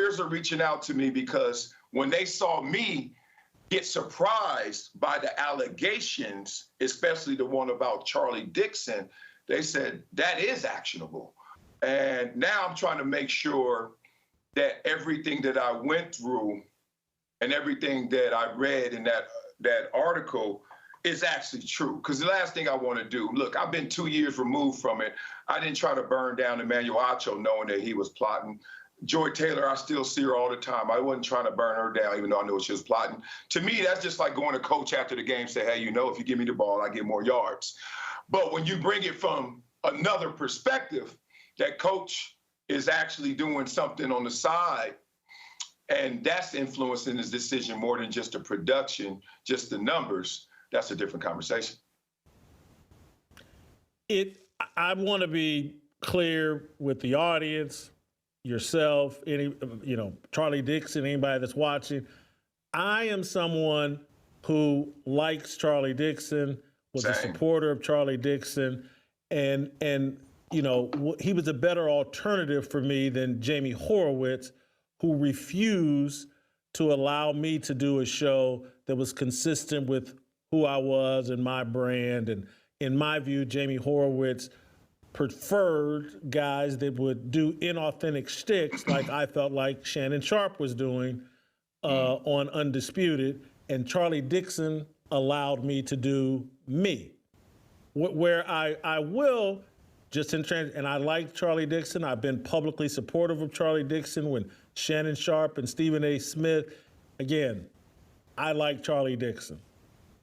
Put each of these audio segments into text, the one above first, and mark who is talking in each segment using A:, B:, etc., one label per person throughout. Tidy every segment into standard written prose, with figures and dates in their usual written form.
A: lawyers are reaching out to me because when they saw me get surprised by the allegations, especially the one about Charlie Dixon, they said that is actionable. And now I'm trying to make sure that everything that I went through and everything that I read in that article is actually true. Because the last thing I want to do, look, I've been 2 years removed from it. I didn't try to burn down Emmanuel Acho knowing that he was plotting. Joy Taylor, I still see her all the time. I wasn't trying to burn her down, even though I knew she was plotting. To me, that's just like going to coach after the game, say, hey, you know, if you give me the ball, I get more yards. But when you bring it from another perspective, that coach is actually doing something on the side, and that's influencing his decision more than just the production, just the numbers, that's a different conversation.
B: I want to be clear with the audience, yourself, Charlie Dixon, anybody that's watching. I am someone who likes Charlie Dixon, was a supporter of Charlie Dixon, and he was a better alternative for me than Jamie Horowitz, who refused to allow me to do a show that was consistent with who I was and my brand. And in my view, Jamie Horowitz preferred guys that would do inauthentic shticks like I felt like Shannon Sharpe was doing on Undisputed, and Charlie Dixon allowed me to do me. Where I will, just in trans, and I like Charlie Dixon. I've been publicly supportive of Charlie Dixon when Shannon Sharpe and Stephen A. Smith. Again, I like Charlie Dixon.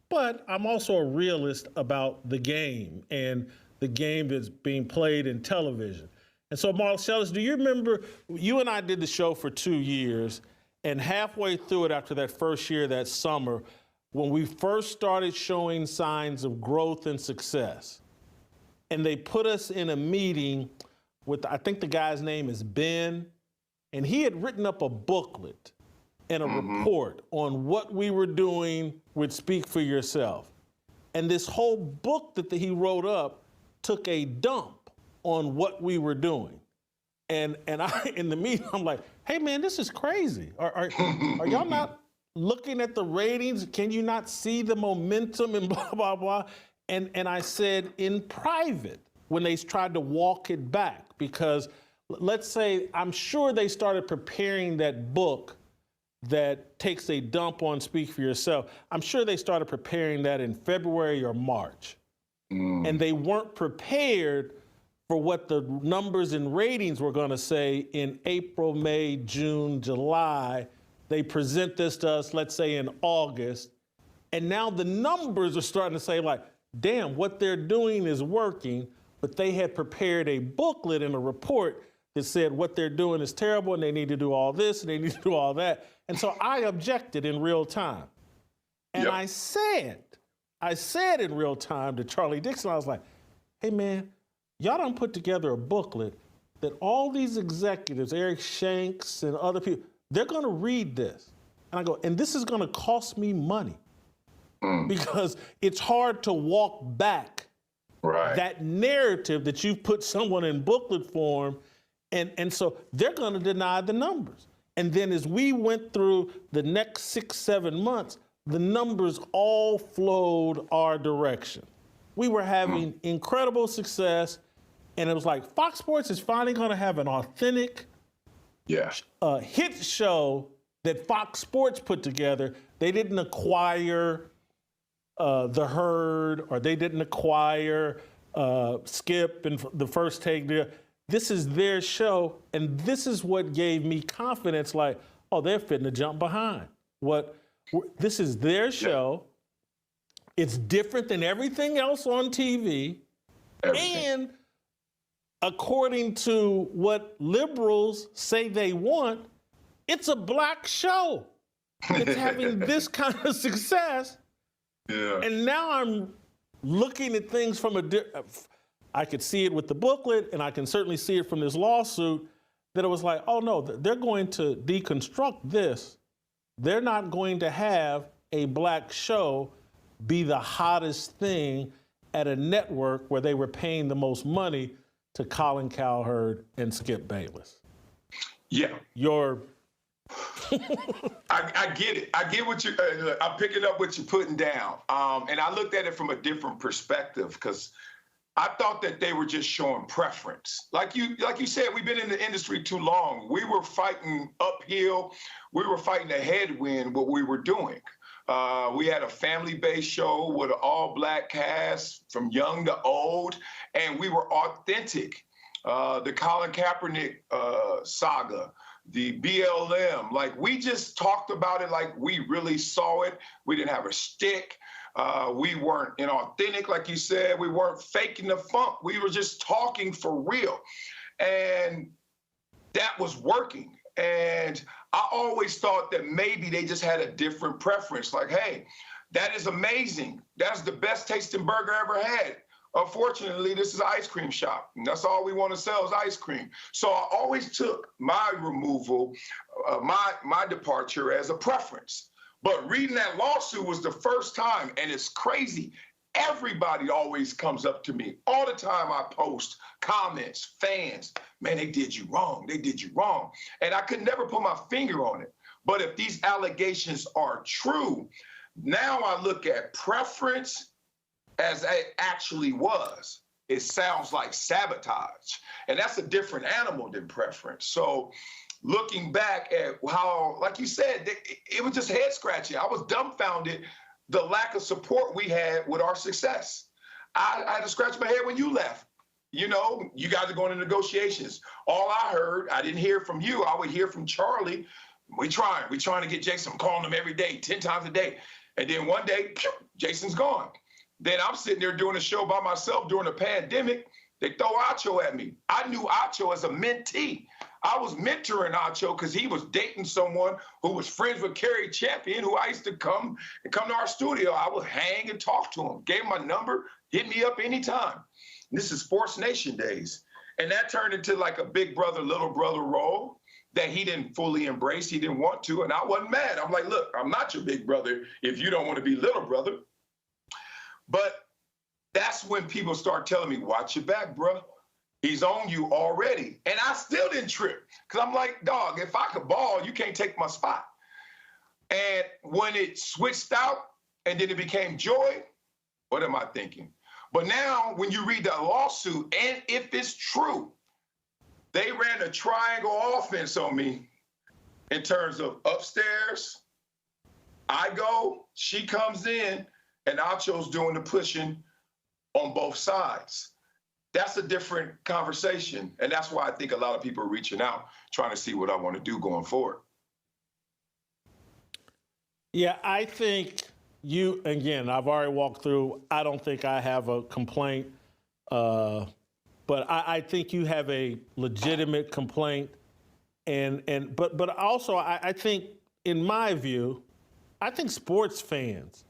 B: But I'm also a realist about the game and the game that's being played in television. And so, Marcellus, do you remember, you and I did the show for 2 years, and halfway through it after that first year, that summer, when we first started showing signs of growth and success, and they put us in a meeting with, I think the guy's name is Ben, and he had written up a booklet and a report on what we were doing with Speak for Yourself. And this whole book that he wrote up took a dump on what we were doing. And I, in the meeting, I'm like, hey man, this is crazy. Are y'all not looking at the ratings? Can you not see the momentum and blah, blah, blah? And I said in private, when they tried to walk it back, because let's say, I'm sure they started preparing that book that takes a dump on Speak for Yourself. I'm sure they started preparing that in February or March. And they weren't prepared for what the numbers and ratings were gonna say in April, May, June, July. They present this to us, let's say in August, and now the numbers are starting to say like, damn, what they're doing is working, but they had prepared a booklet and a report that said what they're doing is terrible and they need to do all this and they need to do all that. And so I objected in real time. And I said in real time to Charlie Dixon, I was like, hey man, y'all done put together a booklet that all these executives, Eric Shanks and other people, they're gonna read this. And I go, and this is gonna cost me money because it's hard to walk back that narrative that you've put someone in booklet form. And so they're gonna deny the numbers. And then as we went through the next 6, 7 months, the numbers all flowed our direction. We were having incredible success, and it was like Fox Sports is finally gonna have an authentic hit show that Fox Sports put together. They didn't acquire The Herd, or they didn't acquire Skip and the First Take. This is their show, and this is what gave me confidence, like, oh, they're fitting to jump behind. This is their show. It's different than everything else on TV. And according to what liberals say they want, it's a black show. It's having this kind of success. And now I'm looking at things from I could see it with the booklet, and I can certainly see it from this lawsuit, that it was like, oh no, they're going to deconstruct this. They're not going to have a black show be the hottest thing at a network where they were paying the most money to Colin Cowherd and Skip Bayless.
A: Yeah.
B: Your
A: I get it. I get what you. I'm picking up what you're putting down. And I looked at it from a different perspective because I thought that they were just showing preference. Like you said, we've been in the industry too long. We were fighting uphill. We were fighting a headwind. What we were doing. We had a family-based show with an all-black cast from young to old, and we were authentic. The Colin Kaepernick saga, the BLM, like we just talked about it like we really saw it. We didn't have a shtick. We weren't inauthentic, like you said. We weren't faking the funk. We were just talking for real. And that was working. And I always thought that maybe they just had a different preference. Like, hey, that is amazing. That's the best tasting burger I ever had. Unfortunately, this is an ice cream shop, and that's all we want to sell is ice cream. So I always took my removal, my departure as a preference. But reading that lawsuit was the first time, and it's crazy. Everybody always comes up to me all the time. I post comments, fans, man, they did you wrong. They did you wrong. And I could never put my finger on it. But if these allegations are true, now I look at preference as it actually was. It sounds like sabotage. And that's a different animal than preference. So looking back at how, like you said, it was just head scratching. I was dumbfounded the lack of support we had with our success. I had to scratch my head when you left. You know, you guys are going to negotiations. All I heard, I didn't hear from you. I would hear from Charlie. We're trying to get Jason. I'm calling him every day, 10 times a day. And then one day, Jason's gone. Then I'm sitting there doing a show by myself during the pandemic. They throw Acho at me. I knew Acho as a mentee. I was mentoring Acho because he was dating someone who was friends with Kerry Champion, who I used to come to our studio. I would hang and talk to him, gave him my number, hit me up anytime. This is Sports Nation days. And that turned into like a big brother, little brother role that he didn't fully embrace. He didn't want to. And I wasn't mad. I'm like, look, I'm not your big brother if you don't want to be little brother. But that's when people start telling me, watch your back, bro. He's on you already. And I still didn't trip because I'm like, dog, if I could ball, you can't take my spot. And when it switched out and then it became Joy, what am I thinking? But now when you read the lawsuit, and if it's true, they ran a triangle offense on me in terms of upstairs. I go, she comes in, and Acho's doing the pushing on both sides. That's a different conversation. And that's why I think a lot of people are reaching out, trying to see what I want to do going forward.
B: Yeah, I think you, again, I've already walked through, I don't think I have a complaint, but I think you have a legitimate complaint. But also, I think, in my view, I think sports fans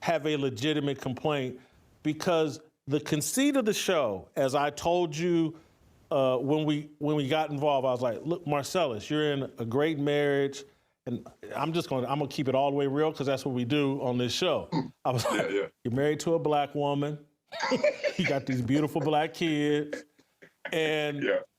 B: have a legitimate complaint because the conceit of the show, as I told you when we got involved, I was like, look, Marcellus, you're in a great marriage, and I'm gonna keep it all the way real because that's what we do on this show. I was like, you're married to a black woman, you got these beautiful black kids, and